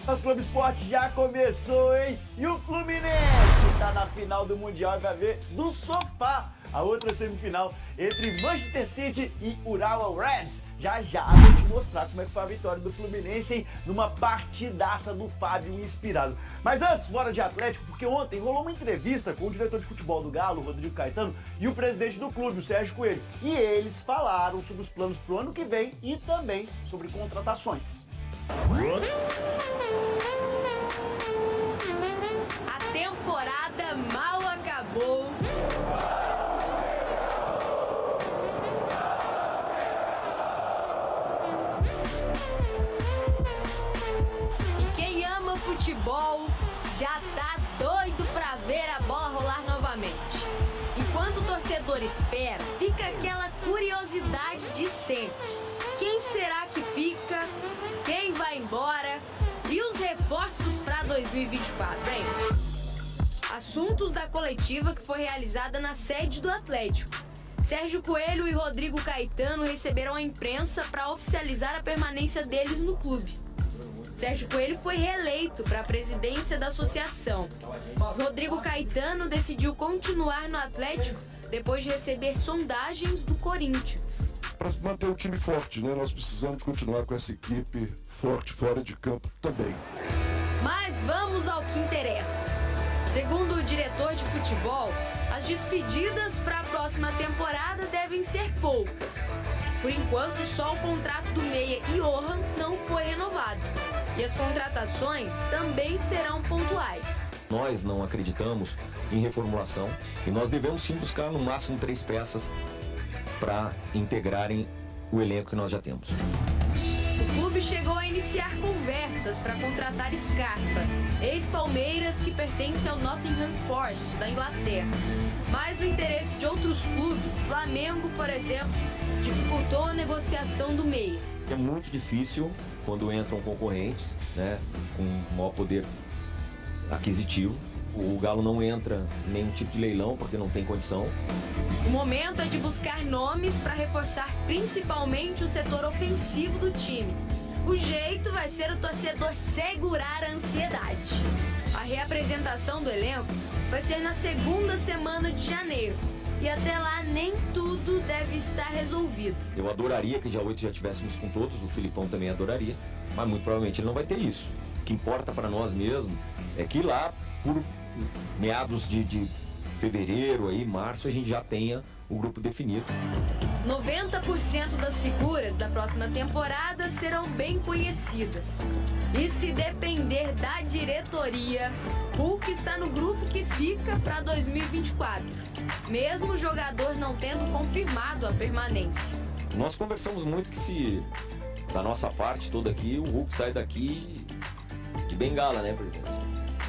Nosso Globo Esporte já começou, hein? E o Fluminense tá na final do Mundial e vai ver do sofá a outra semifinal entre Manchester City e Urawa Reds. Já vou te mostrar como é que foi a vitória do Fluminense, hein? Numa partidaça do Fábio inspirado. Mas antes, bora de Atlético, porque ontem rolou uma entrevista com o diretor de futebol do Galo, Rodrigo Caetano, e o presidente do clube, o Sérgio Coelho. E eles falaram sobre os planos pro ano que vem e também sobre contratações. A temporada mal acabou. E quem ama futebol já tá doido pra ver a bola rolar novamente. Enquanto o torcedor espera, fica aquela curiosidade de sempre. Quem será que fica? Quem vai embora? E os reforços para 2024, hein? Assuntos da coletiva que foi realizada na sede do Atlético. Sérgio Coelho e Rodrigo Caetano receberam a imprensa para oficializar a permanência deles no clube. Sérgio Coelho foi reeleito para a presidência da associação. Rodrigo Caetano decidiu continuar no Atlético depois de receber sondagens do Corinthians. Para manter o time forte, né? Nós precisamos de continuar com essa equipe forte fora de campo também. Mas vamos ao que interessa. Segundo o diretor de futebol, as despedidas para a próxima temporada devem ser poucas. Por enquanto, só o contrato do meia Johan não foi renovado. E as contratações também serão pontuais. Nós não acreditamos em reformulação e nós devemos sim buscar no máximo 3 peças para integrarem o elenco que nós já temos. O clube chegou a iniciar conversas para contratar Scarpa, ex-Palmeiras que pertence ao Nottingham Forest, da Inglaterra. Mas o interesse de outros clubes, Flamengo, por exemplo, dificultou a negociação do meia. É muito difícil quando entram concorrentes, né, com maior poder aquisitivo. O Galo não entra em nenhum tipo de leilão porque não tem condição. O momento é de buscar nomes para reforçar principalmente o setor ofensivo do time. O jeito vai ser o torcedor segurar a ansiedade. A reapresentação do elenco vai ser na segunda semana de janeiro. E até lá nem tudo deve estar resolvido. Eu adoraria que dia 8 já tivéssemos com todos, o Filipão também adoraria, mas muito provavelmente ele não vai ter isso. O que importa para nós mesmo é que lá, por meados de fevereiro, aí, março, a gente já tenha o grupo definido. 90% das figuras da próxima temporada serão bem conhecidas. E se depender da diretoria, Hulk está no grupo que fica para 2024, mesmo o jogador não tendo confirmado a permanência. Nós conversamos muito que se, da nossa parte toda aqui, o Hulk sai daqui de bengala, né, presidente?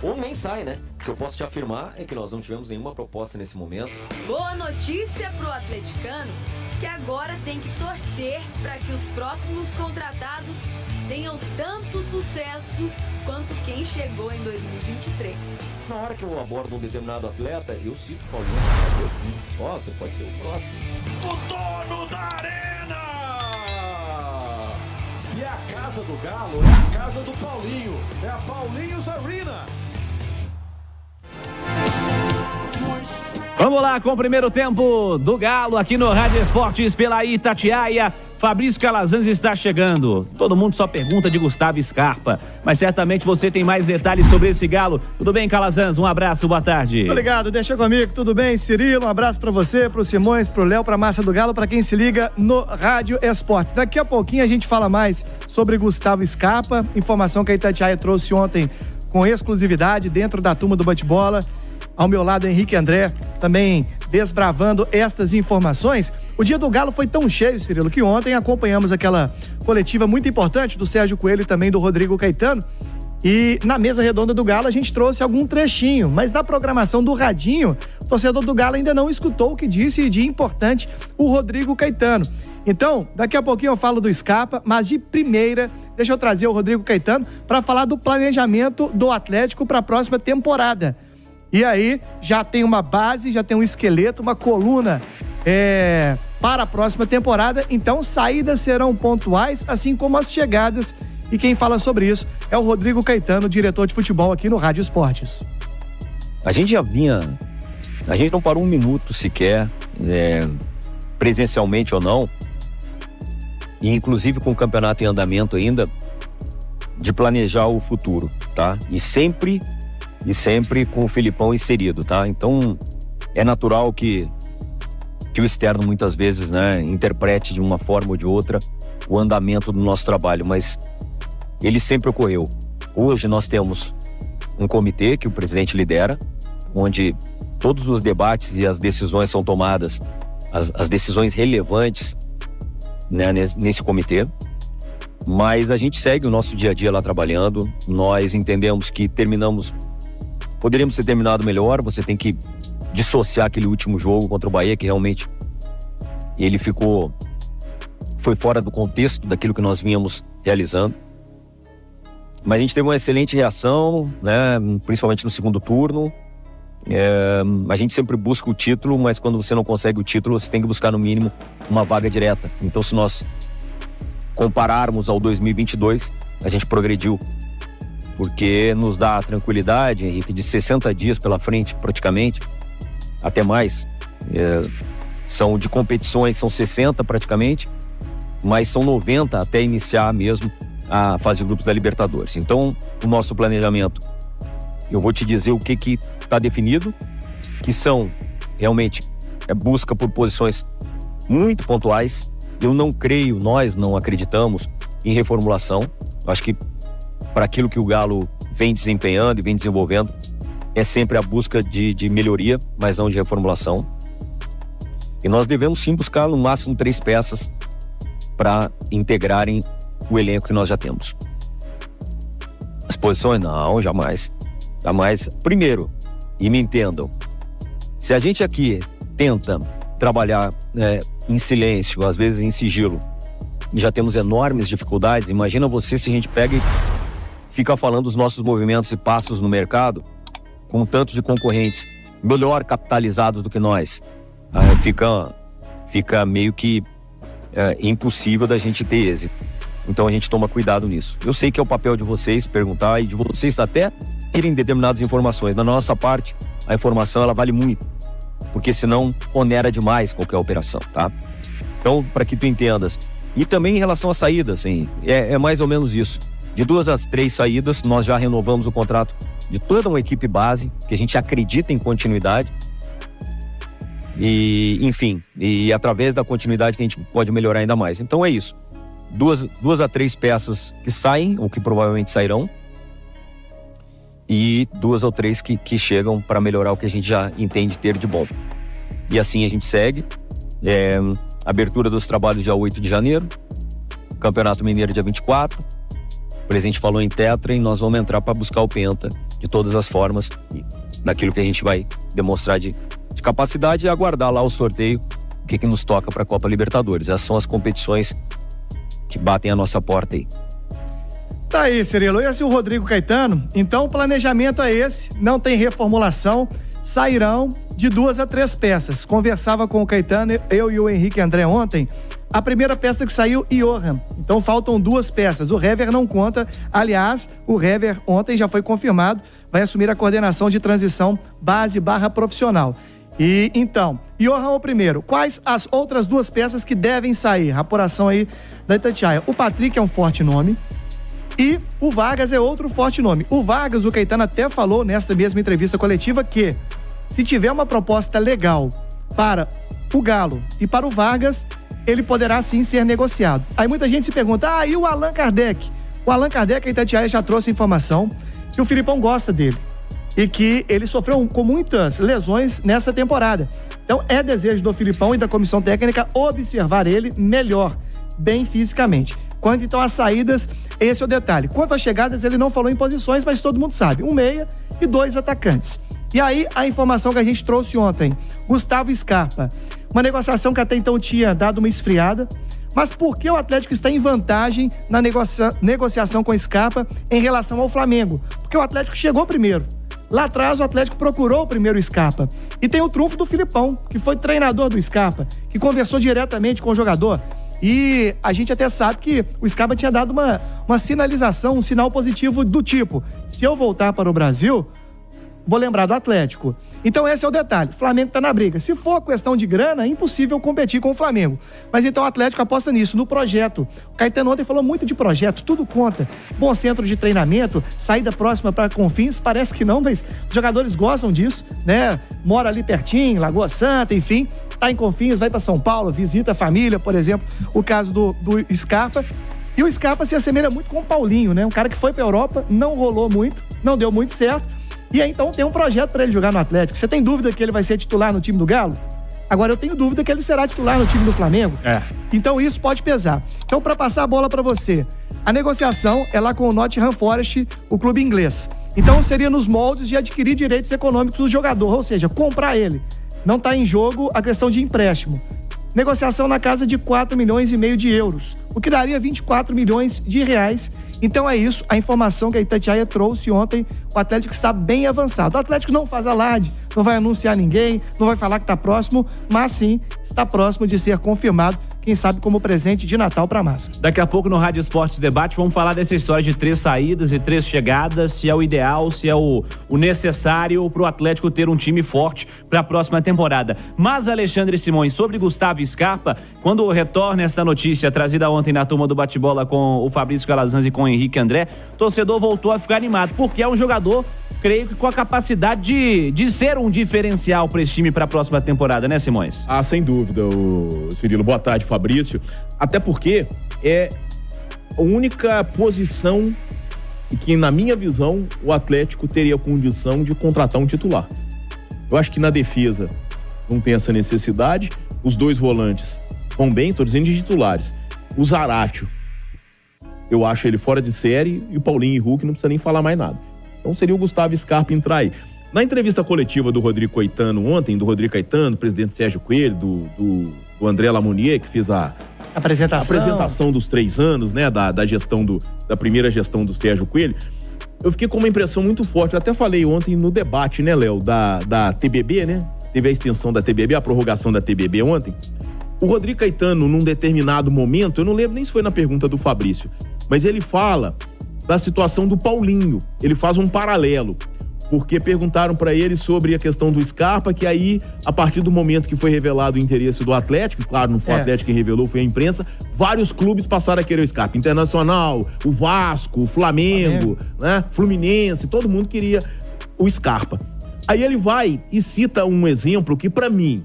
Ou nem sai, né? O que eu posso te afirmar é que nós não tivemos nenhuma proposta nesse momento. Boa notícia pro atleticano, que agora tem que torcer para que os próximos contratados tenham tanto sucesso quanto quem chegou em 2023. Na hora que eu abordo um determinado atleta, eu cito o Paulinho, assim, ó, você pode ser o próximo. O dono da arena! Se é a casa do Galo, é a casa do Paulinho. É a Paulinhos Arena. Vamos lá com o primeiro tempo do Galo aqui no Rádio Esportes pela Itatiaia. Fabrício Calazans está chegando. Todo mundo só pergunta de Gustavo Scarpa, mas certamente você tem mais detalhes sobre esse Galo. Tudo bem, Calazans? Um abraço, boa tarde. Obrigado, deixa comigo. Tudo bem, Cirilo? Um abraço pra você, pro Simões, pro Léo, pra Massa do Galo, pra quem se liga no Rádio Esportes. Daqui a pouquinho a gente fala mais sobre Gustavo Scarpa, informação que a Itatiaia trouxe ontem com exclusividade dentro da turma do bate-bola. Ao meu lado, Henrique André, também desbravando estas informações. O dia do Galo foi tão cheio, Cirilo, que ontem acompanhamos aquela coletiva muito importante do Sérgio Coelho e também do Rodrigo Caetano. E na mesa redonda do Galo a gente trouxe algum trechinho, mas na programação do Radinho, o torcedor do Galo ainda não escutou o que disse de importante o Rodrigo Caetano. Então, daqui a pouquinho eu falo do Scarpa, mas de primeira, deixa eu trazer o Rodrigo Caetano para falar do planejamento do Atlético para a próxima temporada. E aí, já tem uma base, já tem um esqueleto, uma coluna para a próxima temporada. Então, saídas serão pontuais, assim como as chegadas. E quem fala sobre isso é o Rodrigo Caetano, diretor de futebol aqui no Rádio Esportes. A gente não parou um minuto sequer, presencialmente ou não, e inclusive com o campeonato em andamento ainda, de planejar o futuro, tá? E sempre com o Filipão inserido, tá? Então, é natural que o externo muitas vezes, né, interprete de uma forma ou de outra o andamento do nosso trabalho, mas ele sempre ocorreu. Hoje nós temos um comitê que o presidente lidera, onde todos os debates e as decisões são tomadas, as decisões relevantes, né, nesse comitê. Mas a gente segue o nosso dia a dia lá trabalhando. Nós entendemos que poderíamos ter terminado melhor. Você tem que dissociar aquele último jogo contra o Bahia, que realmente ele foi fora do contexto daquilo que nós vínhamos realizando. Mas a gente teve uma excelente reação, né, principalmente no segundo turno. A gente sempre busca o título, mas quando você não consegue o título, você tem que buscar no mínimo uma vaga direta. Então, se nós compararmos ao 2022, a gente progrediu, porque nos dá a tranquilidade, Henrique, de 60 dias pela frente, praticamente, até mais. São de competições, são 60 praticamente, mas são 90 até iniciar mesmo a fase de grupos da Libertadores. Então, o nosso planejamento, eu vou te dizer o que está definido, que são realmente busca por posições muito pontuais. Eu não creio, nós não acreditamos em reformulação. Acho que para aquilo que o Galo vem desempenhando e vem desenvolvendo, é sempre a busca de melhoria, mas não de reformulação. E nós devemos sim buscar no máximo 3 peças para integrarem o elenco que nós já temos. As posições? Não, jamais. Jamais. Primeiro, e me entendam, se a gente aqui tenta trabalhar em silêncio, às vezes em sigilo, e já temos enormes dificuldades, imagina você se a gente pega e fica falando dos nossos movimentos e passos no mercado, com tanto de concorrentes melhor capitalizados do que nós. Fica meio que impossível da gente ter êxito. Então a gente toma cuidado nisso. Eu sei que é o papel de vocês perguntar e de vocês até terem determinadas informações. Na nossa parte, a informação ela vale muito, porque senão onera demais qualquer operação, tá? Então, para que tu entendas. E também em relação às saídas, hein, é mais ou menos isso. De 2 a 3 saídas, nós já renovamos o contrato de toda uma equipe base, que a gente acredita em continuidade. E, enfim, e através da continuidade que a gente pode melhorar ainda mais. Então é isso. 2 a 3 peças que saem, ou que provavelmente sairão, e 2 ou 3 que chegam para melhorar o que a gente já entende ter de bom. E assim a gente segue. Abertura dos trabalhos dia 8 de janeiro, Campeonato Mineiro dia 24. O presidente falou em tetra e nós vamos entrar para buscar o penta de todas as formas, naquilo que a gente vai demonstrar de capacidade, e aguardar lá o sorteio, o que nos toca para a Copa Libertadores. Essas são as competições que batem a nossa porta aí. Tá aí, Cirilo. Esse é o Rodrigo Caetano. Então o planejamento é esse, não tem reformulação, sairão de 2 a 3 peças. Conversava com o Caetano, eu e o Henrique André ontem. A primeira peça que saiu, Johan. Então faltam 2 peças. O Hever não conta. Aliás, o Hever ontem já foi confirmado, vai assumir a coordenação de transição base/profissional. E então, Johan o primeiro. Quais as outras 2 peças que devem sair? A apuração aí da Itatiaia. O Patrick é um forte nome. E o Vargas é outro forte nome. O Vargas, o Caetano até falou nesta mesma entrevista coletiva que, se tiver uma proposta legal para o Galo e para o Vargas, ele poderá sim ser negociado. Aí muita gente se pergunta, e o Allan Kardec? O Allan Kardec, a Itatiaia já trouxe informação que o Filipão gosta dele e que ele sofreu com muitas lesões nessa temporada. Então é desejo do Filipão e da comissão técnica observar ele melhor, bem fisicamente. Quanto então às saídas, esse é o detalhe. Quanto às chegadas, ele não falou em posições, mas todo mundo sabe. 1 meia e 2 atacantes. E aí, a informação que a gente trouxe ontem. Gustavo Scarpa. Uma negociação que até então tinha dado uma esfriada. Mas por que o Atlético está em vantagem na negociação com Scarpa em relação ao Flamengo? Porque o Atlético chegou primeiro. Lá atrás, o Atlético procurou o primeiro Scarpa. E tem o trunfo do Filipão, que foi treinador do Scarpa, que conversou diretamente com o jogador. E a gente até sabe que o Scarpa tinha dado uma sinalização, um sinal positivo do tipo, se eu voltar para o Brasil, vou lembrar do Atlético. Então esse é o detalhe, o Flamengo tá na briga. Se for questão de grana, é impossível competir com o Flamengo. Mas então o Atlético aposta nisso, no projeto. O Caetano ontem falou muito de projeto, tudo conta. Bom centro de treinamento, saída próxima para Confins, parece que não, mas os jogadores gostam disso, né? Mora ali pertinho, Lagoa Santa, enfim. Tá em Confins, vai para São Paulo, visita a família, por exemplo, o caso do Scarpa. E o Scarpa se assemelha muito com o Paulinho, né? Um cara que foi pra Europa, não rolou muito, não deu muito certo. E aí, então, tem um projeto para ele jogar no Atlético. Você tem dúvida que ele vai ser titular no time do Galo? Agora, eu tenho dúvida que ele será titular no time do Flamengo. Então, isso pode pesar. Então, para passar a bola para você, a negociação é lá com o Nottingham Forest, o clube inglês. Então, seria nos moldes de adquirir direitos econômicos do jogador, ou seja, comprar ele. Não está em jogo a questão de empréstimo. Negociação na casa de 4,5 milhões de euros, o que daria 24 milhões de reais. Então é isso, a informação que a Itatiaia trouxe ontem, o Atlético está bem avançado. O Atlético não faz alarde, não vai anunciar ninguém, não vai falar que está próximo, mas sim, está próximo de ser confirmado, quem sabe como presente de Natal para a massa. Daqui a pouco no Rádio Esportes Debate vamos falar dessa história de 3 saídas e 3 chegadas, se é o ideal, se é o necessário para o Atlético ter um time forte para a próxima temporada. Mas, Alexandre Simões, sobre Gustavo Scarpa, quando retorna essa notícia trazida ontem na turma do bate-bola com o Fabrício Calazans e com o Henrique André, o torcedor voltou a ficar animado, porque é um jogador, creio que com a capacidade de ser um diferencial para esse time para a próxima temporada, né, Simões? Ah, sem dúvida, Cirilo. Boa tarde, Fabrício. Até porque é a única posição que, na minha visão, o Atlético teria condição de contratar um titular. Eu acho que na defesa não tem essa necessidade. Os 2 volantes vão bem, estou dizendo de titulares. O Zaratio, eu acho ele fora de série, e o Paulinho e Hulk não precisa nem falar mais nada. Então seria o Gustavo Scarpa entrar aí. Na entrevista coletiva do Rodrigo Caetano ontem, do Rodrigo Caetano, presidente Sérgio Coelho, do André Lamounier, que fez a apresentação dos 3 anos, né, da primeira gestão do Sérgio Coelho, eu fiquei com uma impressão muito forte. Eu até falei ontem no debate, né, Léo, da TBB, né? Teve a extensão da TBB, a prorrogação da TBB ontem. O Rodrigo Caetano, num determinado momento, eu não lembro nem se foi na pergunta do Fabrício, mas ele fala da situação do Paulinho. Ele faz um paralelo, porque perguntaram para ele sobre a questão do Scarpa, que aí, a partir do momento que foi revelado o interesse do Atlético, claro, não foi o Atlético que revelou, foi a imprensa, vários clubes passaram a querer o Scarpa. Internacional, o Vasco, o Flamengo, né? Fluminense, todo mundo queria o Scarpa. Aí ele vai e cita um exemplo que, para mim,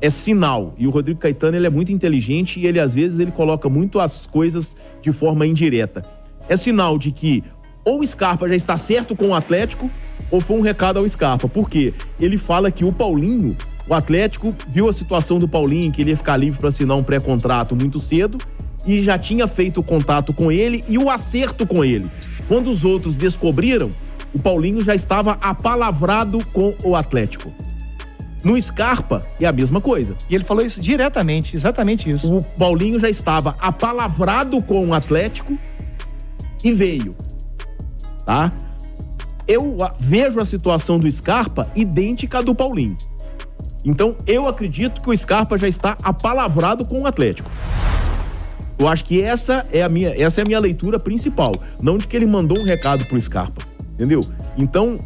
é sinal. E o Rodrigo Caetano, ele é muito inteligente e ele, às vezes, ele coloca muito as coisas de forma indireta. É sinal de que ou o Scarpa já está certo com o Atlético, ou foi um recado ao Scarpa. Por quê? Ele fala que o Paulinho, o Atlético viu a situação do Paulinho, que ele ia ficar livre para assinar um pré-contrato muito cedo, e já tinha feito o contato com ele e o acerto com ele. Quando os outros descobriram, o Paulinho já estava apalavrado com o Atlético. No Scarpa é a mesma coisa. E ele falou isso diretamente, exatamente isso. O Paulinho já estava apalavrado com o Atlético e veio, tá? Eu vejo a situação do Scarpa idêntica à do Paulinho. Então, eu acredito que o Scarpa já está apalavrado com o Atlético. Eu acho que essa é a minha leitura principal. Não de que ele mandou um recado pro Scarpa, entendeu? Então,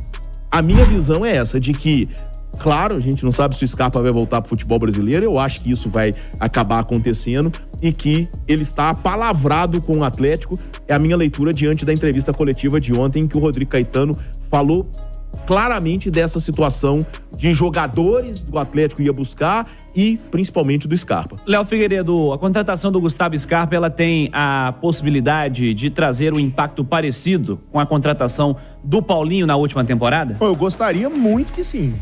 a minha visão é essa, de que, claro, a gente não sabe se o Scarpa vai voltar pro futebol brasileiro, eu acho que isso vai acabar acontecendo e que ele está apalavrado com o Atlético. É a minha leitura diante da entrevista coletiva de ontem, que o Rodrigo Caetano falou claramente dessa situação de jogadores do Atlético ia buscar e principalmente do Scarpa. Léo Figueiredo, a contratação do Gustavo Scarpa, ela tem a possibilidade de trazer um impacto parecido com a contratação do Paulinho na última temporada? Eu gostaria muito que sim,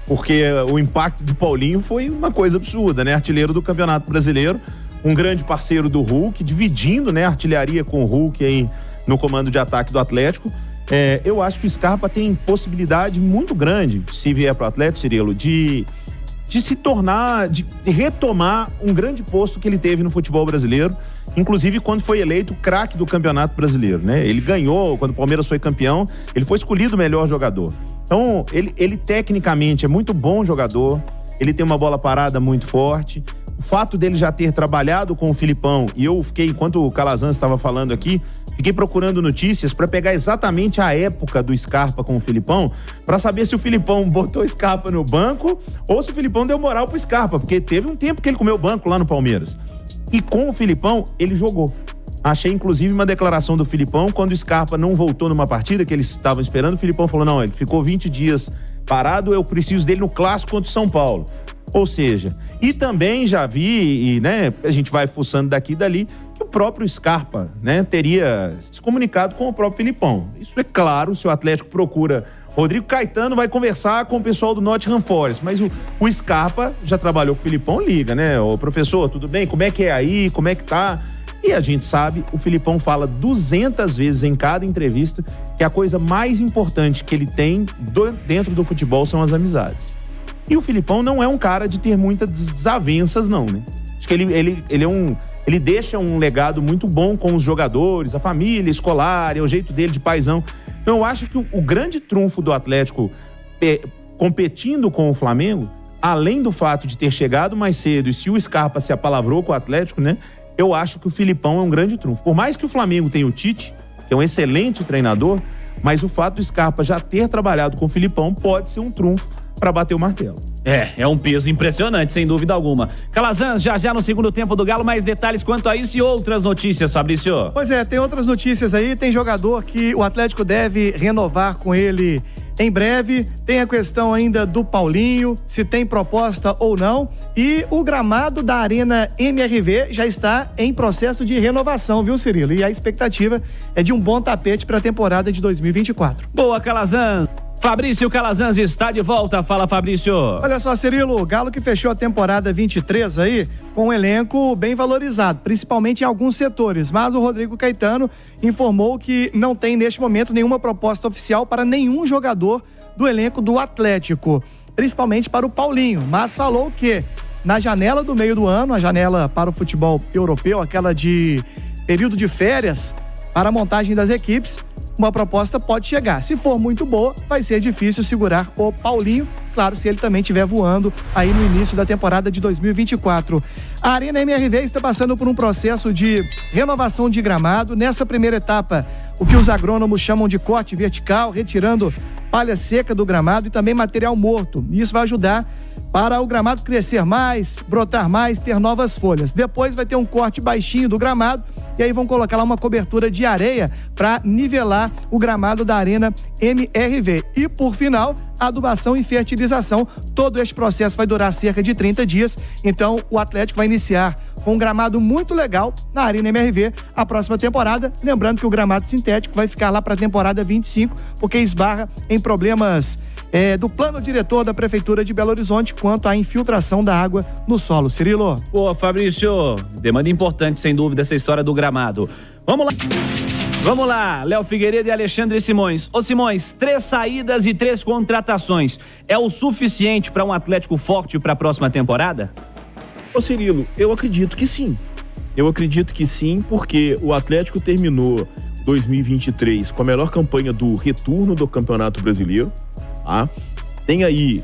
porque o impacto do Paulinho foi uma coisa absurda, né? Artilheiro do Campeonato Brasileiro, um grande parceiro do Hulk, dividindo, né, artilharia com o Hulk aí no comando de ataque do Atlético. Eu acho que o Scarpa tem possibilidade muito grande, se vier para o Atlético, Cirilo, de se tornar, de retomar um grande posto que ele teve no futebol brasileiro, inclusive quando foi eleito craque do Campeonato Brasileiro, né? Ele ganhou, quando o Palmeiras foi campeão, ele foi escolhido o melhor jogador. Então, ele tecnicamente é muito bom jogador, ele tem uma bola parada muito forte. o fato dele já ter trabalhado com o Filipão, e eu fiquei, enquanto o Calazans estava falando aqui, fiquei procurando notícias para pegar exatamente a época do Scarpa com o Filipão, para saber se o Filipão botou o Scarpa no banco ou se o Filipão deu moral pro Scarpa, porque teve um tempo que ele comeu banco lá no Palmeiras. E com o Filipão, ele jogou. Achei, inclusive, uma declaração do Filipão, quando o Scarpa não voltou numa partida que eles estavam esperando, o Filipão falou, não, ele ficou 20 dias parado, eu preciso dele no clássico contra o São Paulo. Ou seja, e também já vi, e, né, a gente vai fuçando daqui e dali, que o próprio Scarpa, né, teria se comunicado com o próprio Filipão. Isso é claro, se o Atlético procura Rodrigo Caetano, vai conversar com o pessoal do Nottingham Forest, mas o Scarpa já trabalhou com o Filipão, liga, né? Ô, professor, tudo bem? Como é que é aí? Como é que tá? E a gente sabe, o Filipão fala 200 vezes em cada entrevista que a coisa mais importante que ele tem dentro do futebol são as amizades. E o Filipão não é um cara de ter muitas desavenças, não, né? Acho que ele deixa um legado muito bom com os jogadores, a família escolar, é o jeito dele de paizão. Então eu acho que o grande trunfo do Atlético competindo com o Flamengo, além do fato de ter chegado mais cedo e se o Scarpa se apalavrou com o Atlético, né? Eu acho que o Filipão é um grande trunfo. Por mais que o Flamengo tenha o Tite, que é um excelente treinador, mas o fato do Scarpa já ter trabalhado com o Filipão pode ser um trunfo para bater o martelo. É um peso impressionante, sem dúvida alguma. Calazans, já no segundo tempo do Galo, mais detalhes quanto a isso e outras notícias, Fabrício. Pois é, tem outras notícias aí, tem jogador que o Atlético deve renovar com ele em breve, tem a questão ainda do Paulinho, se tem proposta ou não, e o gramado da Arena MRV já está em processo de renovação, viu, Cirilo? E a expectativa é de um bom tapete para a temporada de 2024. Boa, Calazans. Fabrício Calazans está de volta. Fala, Fabrício. Olha só, Cirilo, o Galo que fechou a temporada 23 aí com um elenco bem valorizado, principalmente em alguns setores, mas o Rodrigo Caetano informou que não tem neste momento nenhuma proposta oficial para nenhum jogador do elenco do Atlético, principalmente para o Paulinho, mas falou que na janela do meio do ano, a janela para o futebol europeu, aquela de período de férias para a montagem das equipes, uma proposta pode chegar. Se for muito boa, vai ser difícil segurar o Paulinho, claro, se ele também estiver voando aí no início da temporada de 2024. A Arena MRV está passando por um processo de renovação de gramado. Nessa primeira etapa, o que os agrônomos chamam de corte vertical, retirando palha seca do gramado e também material morto. E isso vai ajudar para o gramado crescer mais, brotar mais, ter novas folhas. Depois vai ter um corte baixinho do gramado e aí vão colocar lá uma cobertura de areia para nivelar o gramado da Arena MRV. E por final, adubação e fertilização. Todo este processo vai durar cerca de 30 dias. Então o Atlético vai iniciar com um gramado muito legal na Arena MRV a próxima temporada. Lembrando que o gramado sintético vai ficar lá para a temporada 25, porque esbarra em problemas do plano diretor da Prefeitura de Belo Horizonte quanto à infiltração da água no solo. Cirilo. Pô, Fabrício, demanda importante, sem dúvida, essa história do gramado. Vamos lá, Léo Figueiredo e Alexandre Simões. Ô Simões, 3 saídas e 3 contratações. É o suficiente para um Atlético forte para a próxima temporada? Ô Cirilo, eu acredito que sim. Eu acredito que sim, porque o Atlético terminou 2023 com a melhor campanha do retorno do Campeonato Brasileiro. Tá? Tem aí,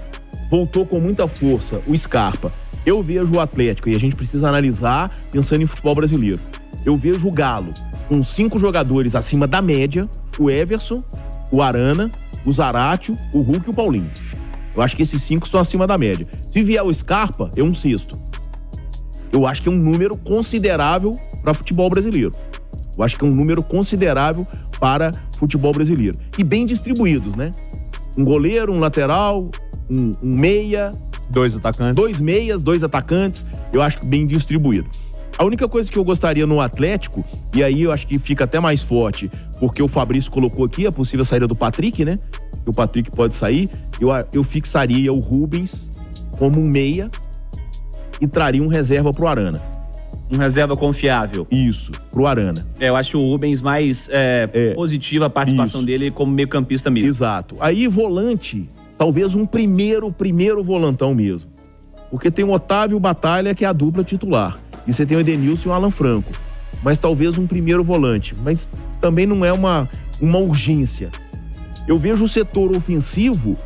voltou com muita força o Scarpa. Eu vejo o Atlético, e a gente precisa analisar pensando em futebol brasileiro. Eu vejo o Galo com 5 jogadores acima da média, o Everson, o Arana, o Zaratio, o Hulk e o Paulinho. Eu acho que esses 5 estão acima da média. Se vier o Scarpa, é um 6º. Eu acho que é um número considerável para futebol brasileiro. Eu acho que é um número considerável para futebol brasileiro. E bem distribuídos, né? Um goleiro, um lateral, um meia. 2 atacantes. 2 meias, 2 atacantes. Eu acho que bem distribuído. A única coisa que eu gostaria no Atlético, e aí eu acho que fica até mais forte, porque o Fabrício colocou aqui a possível saída do Patrick, né? O Patrick pode sair. Eu fixaria o Rubens como um meia e traria um reserva pro Arana. Um reserva confiável. Isso, pro Arana. Eu acho o Rubens mais positiva a participação dele como meio campista mesmo. Exato. Aí volante, talvez um primeiro volantão mesmo. Porque tem o Otávio Batalha, que é a dupla titular. E você tem o Edenilson e o Alan Franco. Mas talvez um primeiro volante. Mas também não é uma urgência. Eu vejo o setor ofensivo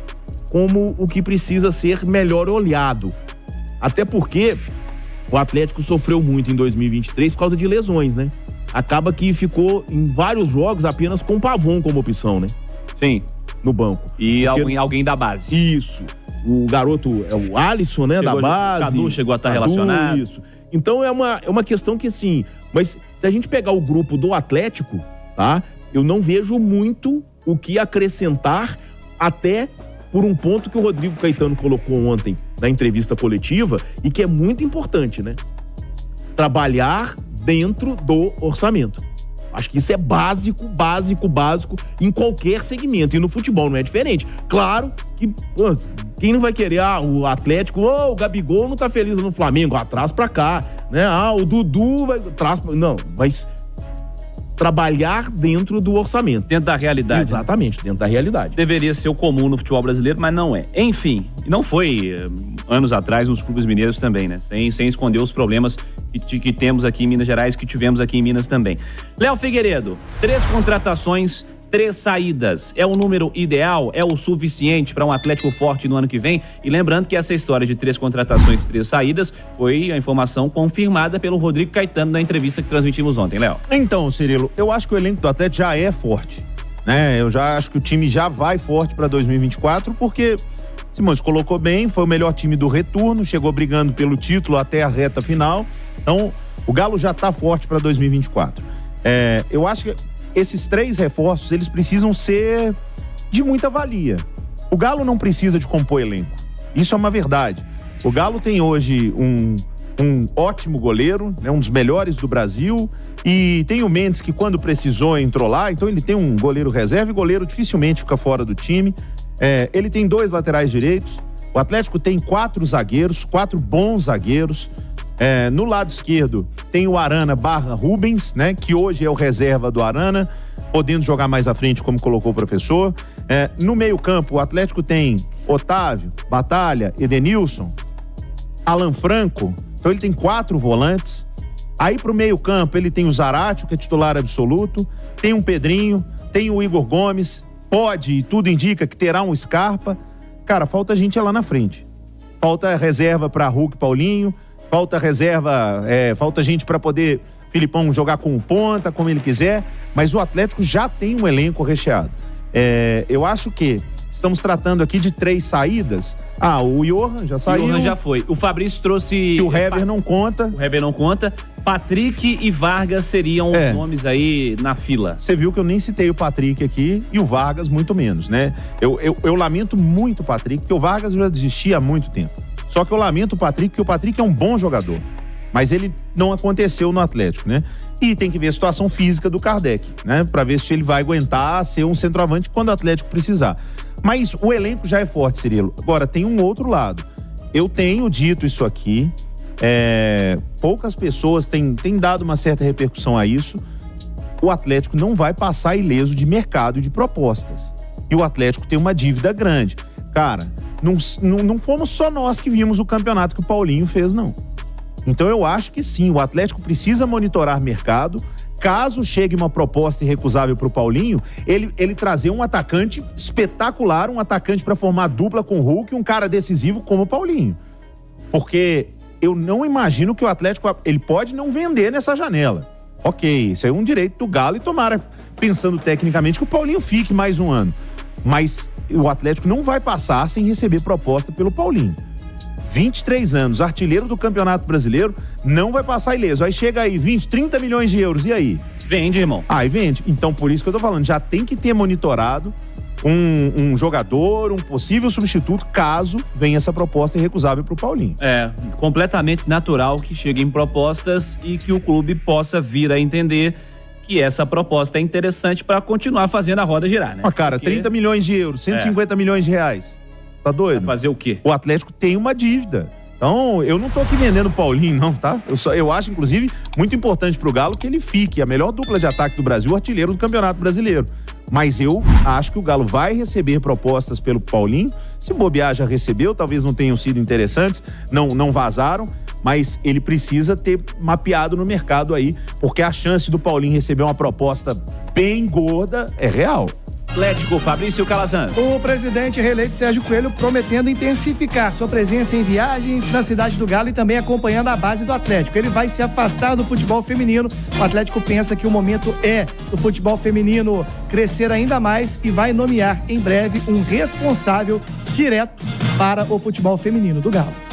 como o que precisa ser melhor olhado. Até porque o Atlético sofreu muito em 2023 por causa de lesões, né? Acaba que ficou em vários jogos apenas com o Pavon como opção, né? Sim. No banco. E alguém da base. Isso. O garoto é o Alisson, né? Da base. O Cadu chegou a estar relacionado. Isso. Então é uma questão que, assim... Mas se a gente pegar o grupo do Atlético, tá? Eu não vejo muito o que acrescentar, até por um ponto que o Rodrigo Caetano colocou ontem na entrevista coletiva e que é muito importante, né? Trabalhar dentro do orçamento. Acho que isso é básico em qualquer segmento. E no futebol não é diferente. Claro que quem não vai querer, o Atlético, o Gabigol não tá feliz no Flamengo, traz pra cá, né? O Dudu não, mas trabalhar dentro do orçamento. Dentro da realidade. Exatamente, dentro da realidade. Deveria ser o comum no futebol brasileiro, mas não é. Enfim, não foi anos atrás nos clubes mineiros também, né? Sem esconder os problemas que temos aqui em Minas Gerais, que tivemos aqui em Minas também. Léo Figueiredo, 3 contratações, 3 saídas. É o número ideal? É o suficiente para um Atlético forte no ano que vem? E lembrando que essa história de 3 contratações, 3 saídas foi a informação confirmada pelo Rodrigo Caetano na entrevista que transmitimos ontem, Léo. Então, Cirilo, eu acho que o elenco do Atlético já é forte, né? Eu já acho que o time já vai forte para 2024, porque Simões colocou bem, foi o melhor time do retorno, chegou brigando pelo título até a reta final. Então, o Galo já tá forte para 2024. Eu acho que esses 3 reforços, eles precisam ser de muita valia. O Galo não precisa de compor elenco. Isso é uma verdade. O Galo tem hoje um ótimo goleiro, né, um dos melhores do Brasil, e tem o Mendes, que quando precisou entrou lá, então ele tem um goleiro reserva, e goleiro dificilmente fica fora do time. Ele tem 2 laterais direitos. O Atlético tem 4 zagueiros, 4 bons zagueiros. No lado esquerdo tem o Arana / Rubens, né? Que hoje é o reserva do Arana, podendo jogar mais à frente, como colocou o professor. No meio campo, o Atlético tem Otávio, Batalha, Edenilson, Alan Franco. Então ele tem 4 volantes. Aí pro meio campo ele tem o Zaratio, que é titular absoluto. Tem um Pedrinho, tem o Igor Gomes. E tudo indica que terá um Scarpa. Cara, falta gente lá na frente. Falta reserva para Hulk, Paulinho. Falta reserva, falta gente para poder Filipão jogar com ponta, como ele quiser, mas o Atlético já tem um elenco recheado. Eu acho que estamos tratando aqui de 3 saídas. O Johan já saiu. O Johan já foi. O Fabrício trouxe... E o Heber não conta. O Heber não conta. Patrick e Vargas seriam os nomes aí na fila. Você viu que eu nem citei o Patrick aqui e o Vargas muito menos, né? Eu lamento muito o Patrick, porque o Vargas já desistia há muito tempo. Só que eu lamento o Patrick, porque o Patrick é um bom jogador. Mas ele não aconteceu no Atlético, né? E tem que ver a situação física do Kardec, né? Pra ver se ele vai aguentar ser um centroavante quando o Atlético precisar. Mas o elenco já é forte, Cirilo. Agora, tem um outro lado. Eu tenho dito isso aqui, poucas pessoas têm dado uma certa repercussão a isso. O Atlético não vai passar ileso de mercado e de propostas. E o Atlético tem uma dívida grande. Cara, não fomos só nós que vimos o campeonato que o Paulinho fez, não. Então eu acho que sim, o Atlético precisa monitorar mercado. Caso chegue uma proposta irrecusável pro Paulinho, ele trazer um atacante espetacular, um atacante para formar dupla com o Hulk, um cara decisivo como o Paulinho. Porque eu não imagino que o Atlético, ele pode não vender nessa janela. Ok, isso é um direito do Galo e tomara, pensando tecnicamente, que o Paulinho fique mais um ano. Mas o Atlético não vai passar sem receber proposta pelo Paulinho. 23 anos, artilheiro do Campeonato Brasileiro, não vai passar ileso. Aí chega aí 20, 30 milhões de euros, e aí? Vende, irmão. Aí vende. Então, por isso que eu tô falando, já tem que ter monitorado um jogador, um possível substituto, caso venha essa proposta irrecusável pro Paulinho. Completamente natural que cheguem propostas e que o clube possa vir a entender que essa proposta é interessante para continuar fazendo a roda girar, né? Cara, 30 milhões de euros, 150 milhões de reais. Tá doido? Vai fazer o quê? O Atlético tem uma dívida. Então, eu não tô aqui vendendo o Paulinho, não, tá? Eu acho, inclusive, muito importante pro Galo que ele fique a melhor dupla de ataque do Brasil, artilheiro do Campeonato Brasileiro. Mas eu acho que o Galo vai receber propostas pelo Paulinho. Se bobear, já recebeu, talvez não tenham sido interessantes, não vazaram, mas ele precisa ter mapeado no mercado aí, porque a chance do Paulinho receber uma proposta bem gorda é real. Atlético, Fabrício Calazans. O presidente reeleito Sérgio Coelho prometendo intensificar sua presença em viagens na cidade do Galo e também acompanhando a base do Atlético. Ele vai se afastar do futebol feminino. O Atlético pensa que o momento é do futebol feminino crescer ainda mais e vai nomear em breve um responsável direto para o futebol feminino do Galo.